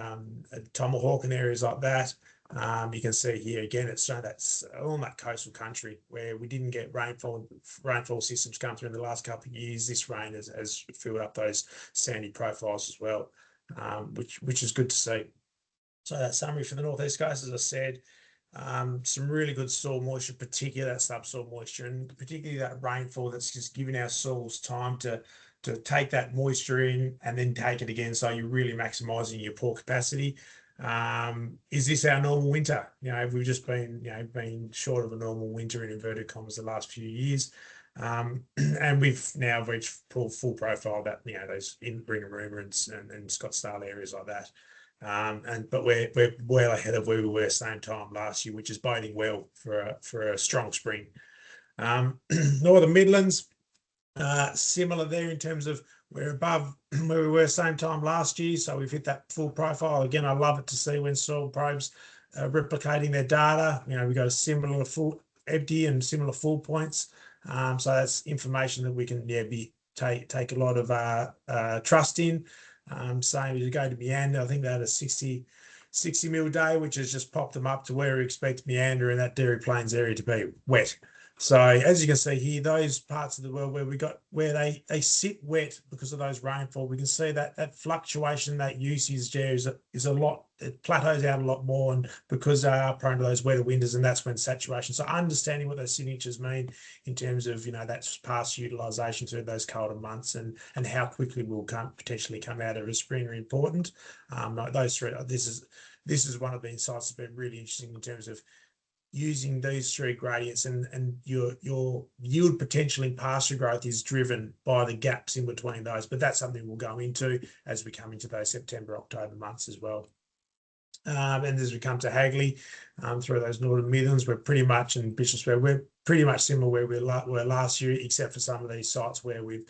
Tomahawk and areas like that. You can see here again, it's showing that's on that coastal country where we didn't get rainfall systems come through in the last couple of years. This rain has filled up those sandy profiles as well, which is good to see. So that summary for the northeast coast, as I said, some really good soil moisture, particularly that subsoil moisture, and particularly that rainfall that's just giving our soils time to take that moisture in and then take it again. So you're really maximising your pore capacity. Is this our normal winter? We've just been short of a normal winter in inverted commas the last few years. And we've now reached full profile that, those in Ringarooma and Scottsdale areas like that. But we're well ahead of where we were same time last year, which is boding well for a strong spring. Northern Midlands, similar there in terms of we're above where we were same time last year, so we've hit that full profile again. I love it to see when soil probes replicating their data. We've got a similar full empty and similar full points, so that's information that we can take a lot of trust in. Same as you go to Meander, I think they had a 60 mil day, which has just popped them up to where we expect Meander and that Dairy Plains area to be wet. So as you can see here, those parts of the world where they sit wet because of those rainfall, we can see that fluctuation, that usage there is a lot. It plateaus out a lot more, and because they are prone to those wetter winters, and that's when saturation. So understanding what those signatures mean in terms of that's past utilisation through those colder months, and how quickly we'll potentially come out of a spring are important. Those three. This is one of the insights that's been really interesting in terms of using these three gradients, and your yield potential in pasture growth is driven by the gaps in between those. But that's something we'll go into as we come into those September, October months as well. And as we come to Hagley, through those Northern Midlands, we're pretty much, in Bishopsburg, we're pretty much similar where we were last year, except for some of these sites where we've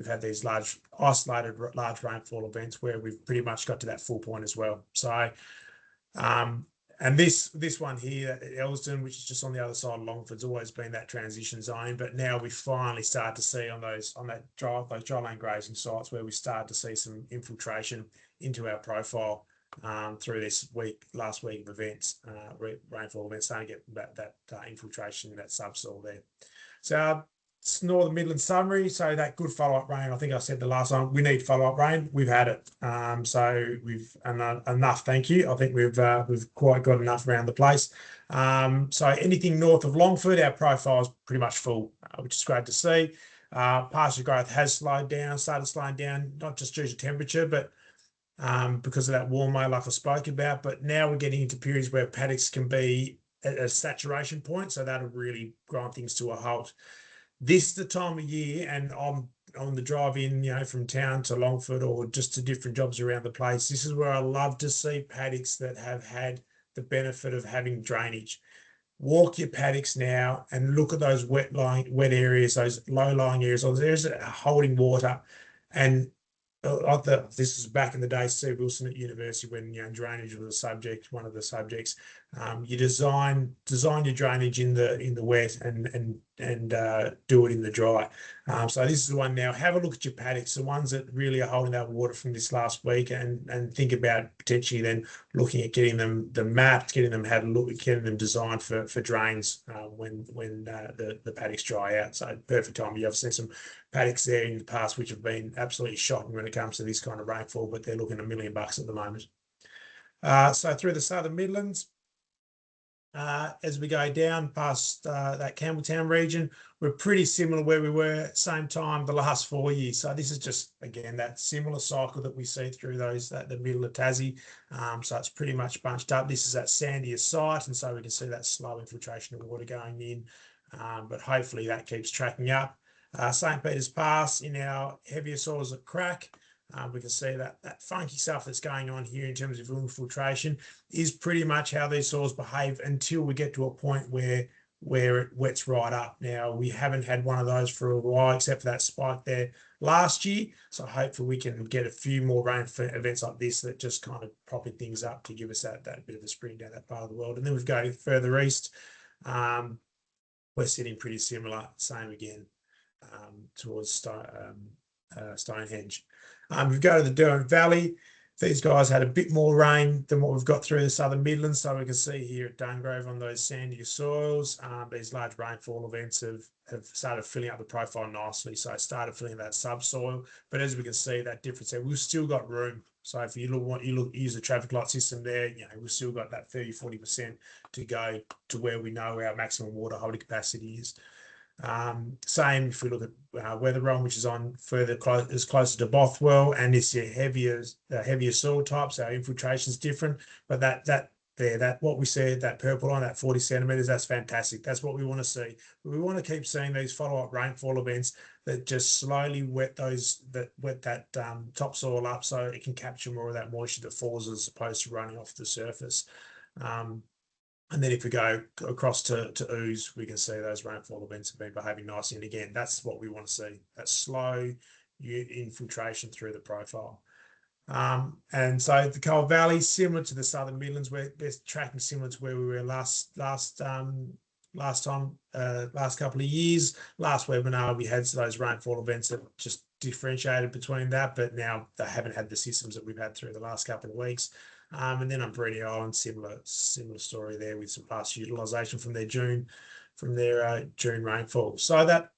had these isolated large rainfall events where we've pretty much got to that full point as well. So and this one here at Elsdon, which is just on the other side of Longford's always been that transition zone, but now we finally start to see those dryland grazing sites where we start to see some infiltration into our profile through this last week of events, rainfall events, starting to get that infiltration, that subsoil there. So it's Northern Midland summary. So that good follow-up rain, I think I said the last time, we need follow-up rain. We've had it. So we've enough. Thank you. I think we've quite got enough around the place. So anything north of Longford, our profile is pretty much full, which is great to see. Pasture growth has started slowing down, not just due to temperature, but because of that warm air like I spoke about. But now we're getting into periods where paddocks can be at a saturation point, so that'll really grind things to a halt. This is the time of year, and on the drive in, from town to Longford or just to different jobs around the place, this is where I love to see paddocks that have had the benefit of having drainage. Walk your paddocks now and look at those wet areas, those low-lying areas, those areas that are holding water. And this is back in the day, Steve Wilson at university, when drainage was a subject, one of the subjects. You design your drainage in the wet and do it in the dry. So this is the one now. Have a look at your paddocks, the ones that really are holding that water from this last week, and think about potentially then looking at getting them mapped, getting them designed for drains when the paddocks dry out. So perfect time. I've seen some paddocks there in the past which have been absolutely shocking when it comes to this kind of rainfall, but they're looking $1 million at the moment. So through the Southern Midlands, as we go down past that Campbelltown region, we're pretty similar where we were same time the last 4 years. So this is just, again, that similar cycle that we see through the middle of Tassie. So it's pretty much bunched up. This is that sandier site, and so we can see that slow infiltration of water going in, but hopefully that keeps tracking up. St. Peter's Pass, in our heavier soils at Crack, we can see that funky stuff that's going on here in terms of infiltration is pretty much how these soils behave until we get to a point where where it wets right up. Now, we haven't had one of those for a while, except for that spike there last year. So hopefully we can get a few more rain events like this that just kind of propping things up to give us that bit of a spring down that part of the world. And then we've go further east. We're sitting pretty similar, same again, towards Stonehenge. We go to the Derwent Valley. These guys had a bit more rain than what we've got through the Southern Midlands. So we can see here at Dungrove on those sandier soils, these large rainfall events have started filling up the profile nicely. So it started filling that subsoil. But as we can see, that difference there, we've still got room. So if you use the traffic light system there, we've still got that 30–40% to go to where we know our maximum water holding capacity is. Same if we look at Weatheron, which is on closer to Bothwell, and it's your heavier soil types. Our infiltration is different, but that what we said, that purple line, that 40 centimeters, that's fantastic. That's what we want to see. We want to keep seeing these follow-up rainfall events that just slowly wet that topsoil up, so it can capture more of that moisture that falls as opposed to running off the surface. And then if we go across to ooze, we can see those rainfall events have been behaving nicely. And again, that's what we want to see, that slow infiltration through the profile. And so the Coal Valley, similar to the Southern Midlands, we're tracking similar to where we were last couple of years. Last webinar, we had those rainfall events that just differentiated between that, but now they haven't had the systems that we've had through the last couple of weeks. And then on Breedy Island, similar story there with some past utilisation from their June rainfall. So that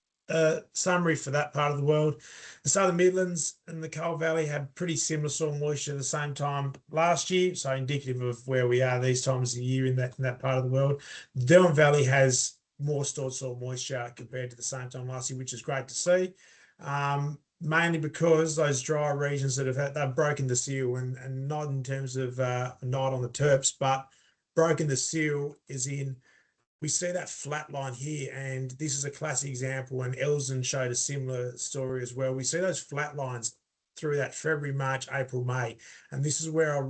summary for that part of the world. The Southern Midlands and the Coal Valley had pretty similar soil moisture at the same time last year, so indicative of where we are these times of the year in that part of the world. The Derwent Valley has more stored soil moisture compared to the same time last year, which is great to see. Mainly because those dry regions that they've broken the seal, and not in terms of not on the terps, but broken the seal is in, we see that flat line here, and this is a classic example, and Elsden showed a similar story as well. We see those flat lines through that February, March, April, May, and this is where I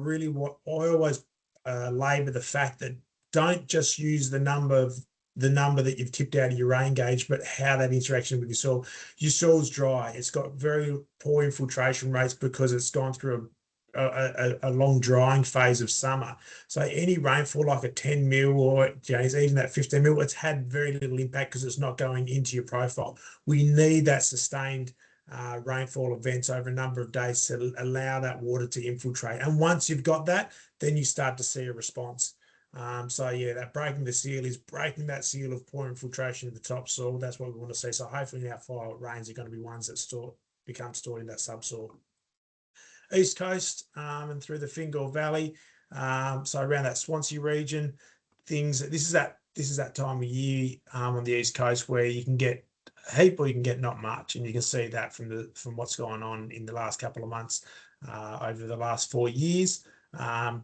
always labour the fact that don't just use the number that you've tipped out of your rain gauge, but how that interaction with your soil. Your soil's dry. It's got very poor infiltration rates because it's gone through a long drying phase of summer. So any rainfall like a 10 mil or even that 15 mil, it's had very little impact because it's not going into your profile. We need that sustained rainfall events over a number of days to allow that water to infiltrate. And once you've got that, then you start to see a response. So yeah, that breaking the seal is breaking that seal of poor infiltration of the topsoil. That's what we want to see. So hopefully our follow-up rains are going to be ones that become stored in that subsoil. East Coast and through the Fingal Valley, so around that Swansea region, this is that time of year on the East Coast where you can get a heap or you can get not much, and you can see that from what's going on in the last couple of months over the last 4 years.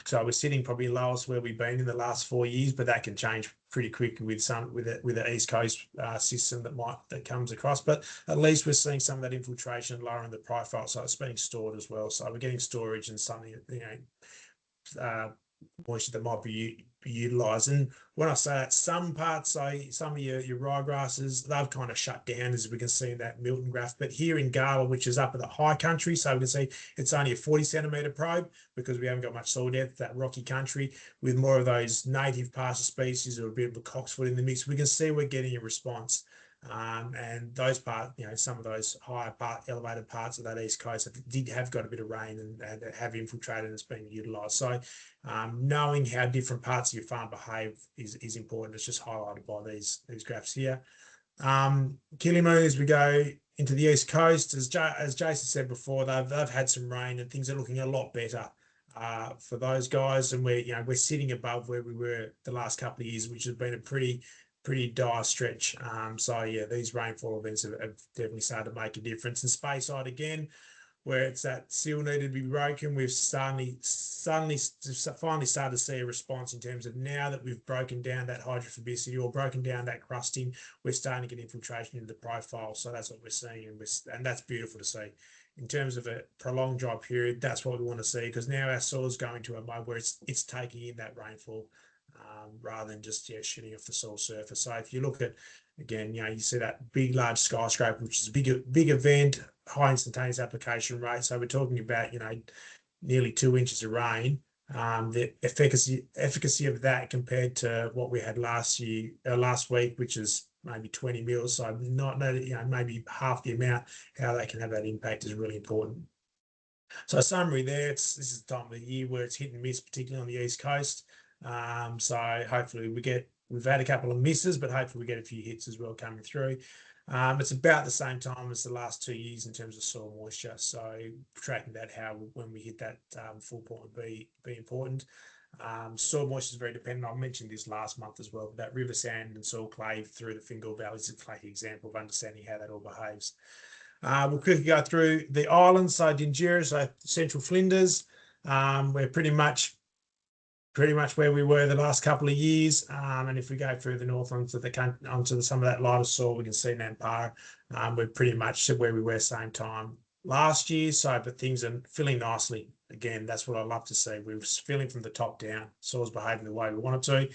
So we're sitting probably lowest where we've been in the last 4 years, but that can change pretty quickly with the East Coast system that comes across. But at least we're seeing some of that infiltration lowering the profile, so it's being stored as well. So we're getting storage and something, moisture that might be utilised. And when I say that, some parts, say some of your ryegrasses, they've kind of shut down, as we can see in that Milton graph. But here in Gala, which is up at the high country, so we can see it's only a 40 centimetre probe because we haven't got much soil depth, that rocky country with more of those native pasture species or a bit of a cocksfoot in the mix. We can see we're getting a response. And those parts, some of those elevated parts of that East Coast have got a bit of rain and have infiltrated and it's being utilised. So knowing how different parts of your farm behave is important. It's just highlighted by these graphs here. Kilimu, as we go into the East Coast, as Jason said before, they've had some rain and things are looking a lot better for those guys. And we're sitting above where we were the last couple of years, which has been a pretty dire stretch. So yeah, these rainfall events have definitely started to make a difference. And Speyside again, where it's that seal needed to be broken, we've finally started to see a response in terms of now that we've broken down that hydrophobicity or broken down that crusting, we're starting to get infiltration into the profile. So that's what we're seeing, and that's beautiful to see. In terms of a prolonged dry period, that's what we want to see, because now our soil is going to a mode where it's taking in that rainfall. rather than just shooting off the soil surface. So if you look at, again, you see that big, large skyscraper, which is a big event, high instantaneous application rate. So we're talking about, nearly 2 inches of rain. The efficacy of that compared to what we had last week, which is maybe 20 mils, so not maybe half the amount. How they can have that impact is really important. So summary there, this is the time of the year where it's hit and miss, particularly on the east coast. So hopefully we've had a couple of misses, but hopefully we get a few hits as well coming through. It's about the same time as the last 2 years in terms of soil moisture. So tracking that, when we hit that full point would be important. Soil moisture is very dependent. I mentioned this last month as well, but that river sand and soil clay through the Fingal Valley is a classic example of understanding how that all behaves. We'll quickly go through the islands. So Dingira, so Central Flinders, we're pretty much where we were the last couple of years. And if we go further north onto some of that lighter soil, we can see Nampara. We're pretty much where we were same time last year. So, but things are filling nicely. Again, that's what I love to see. We're filling from the top down. Soil's behaving the way we want it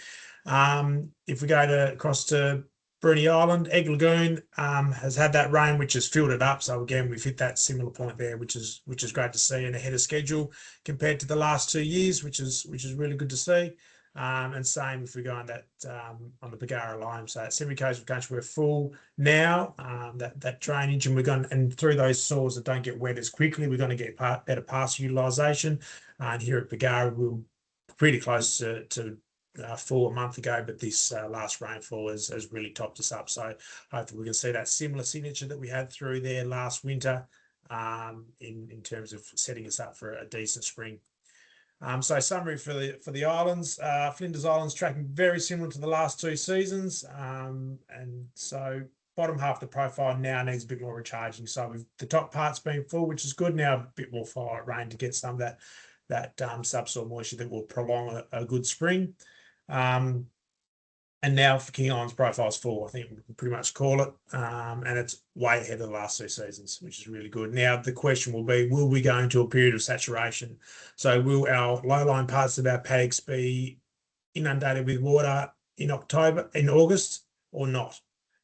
to. If we go across to Bruny Island, Egg Lagoon has had that rain, which has filled it up. So again, we've hit that similar point there, which is great to see, and ahead of schedule compared to the last 2 years, which is really good to see. And same if we go on that on the Bargara Lime. So at Semi Coast Country, we're full now. That drainage, and we're going, and through those soils that don't get wet as quickly, we're going to get better pass utilisation. And here at Bargara, we're pretty close to full a month ago, but this last rainfall has really topped us up. So hopefully we can see that similar signature that we had through there last winter in terms of setting us up for a decent spring. So summary for the islands, Flinders Islands tracking very similar to the last 2 seasons, and so bottom half of the profile now needs a bit more recharging. So the top part's been full, which is good. Now a bit more fire rain to get some of that subsoil moisture that will prolong a good spring. And now for King Island's profile is full, I think we can pretty much call it. And it's way ahead of the last 2 seasons, which is really good. Now the question will be, will we go into a period of saturation? So will our low-lying parts of our paddocks be inundated with water in August or not?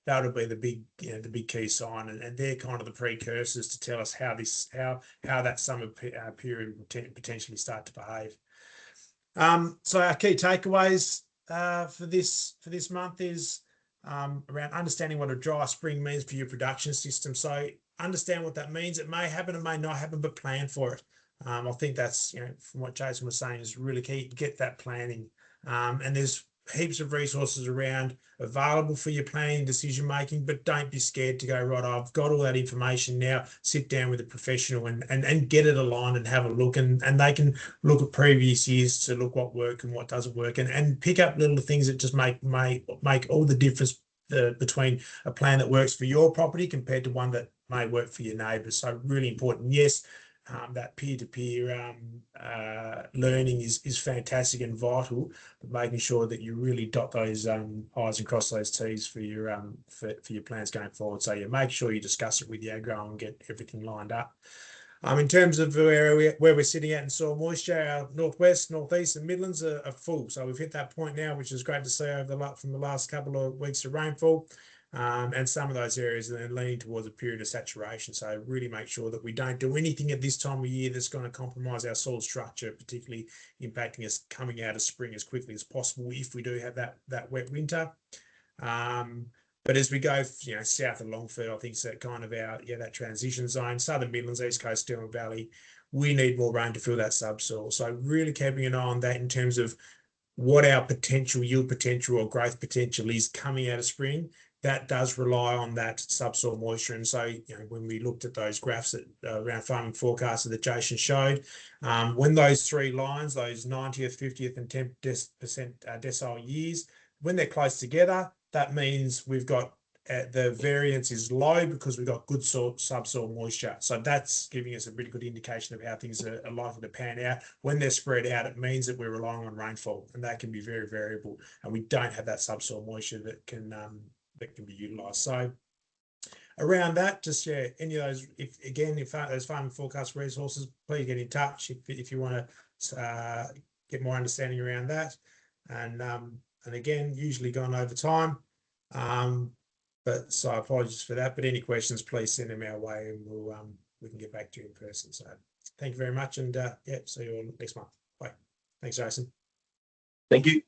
That'll be the big key sign, and they're kind of the precursors to tell us how that summer period will potentially start to behave. So our key takeaways for this month is around understanding what a dry spring means for your production system. So understand what that means. It may happen, it may not happen, but plan for it. I think that's, from what Jason was saying, is really key. Get that planning. And there's heaps of resources around available for your planning, decision making, but don't be scared to go, right, I've got all that information now, sit down with a professional and get it aligned and have a look, and they can look at previous years to look what worked and what doesn't work, and pick up little things that just make all the difference between a plan that works for your property compared to one that may work for your neighbours. So really important. Yes, that peer-to-peer learning is fantastic and vital, but making sure that you really dot those I's and cross those T's for your plans going forward. So you make sure you discuss it with the aggro and get everything lined up. In terms of where we're sitting at in soil moisture, our northwest, northeast, and Midlands are full. So we've hit that point now, which is great to see from the last couple of weeks of rainfall. And some of those areas are then leaning towards a period of saturation. So really make sure that we don't do anything at this time of year that's going to compromise our soil structure, particularly impacting us coming out of spring as quickly as possible if we do have that wet winter. But as we go, south of Longford, I think it's that kind of that transition zone, southern Midlands, east coast, Derwent Valley, we need more rain to fill that subsoil. So really keeping an eye on that in terms of what our yield potential or growth potential is coming out of spring. That does rely on that subsoil moisture. And so, when we looked at those graphs around farming forecasts that Jason showed, when those 3 lines, those 90th, 50th, and 10% decile years, when they're close together, that means we've got the variance is low because we've got good subsoil moisture. So that's giving us a really good indication of how things are likely to pan out. When they're spread out, it means that we're relying on rainfall, and that can be very variable. And we don't have that subsoil moisture that can be utilised. So around that, just any of those, if those farming forecast resources, please get in touch if you want to get more understanding around that. and again, usually gone over time. But so apologies for that. But any questions, please send them our way, and we can get back to you in person. So thank you very much, and yeah, see you all next month. Bye. Thanks, Jason. Thank you.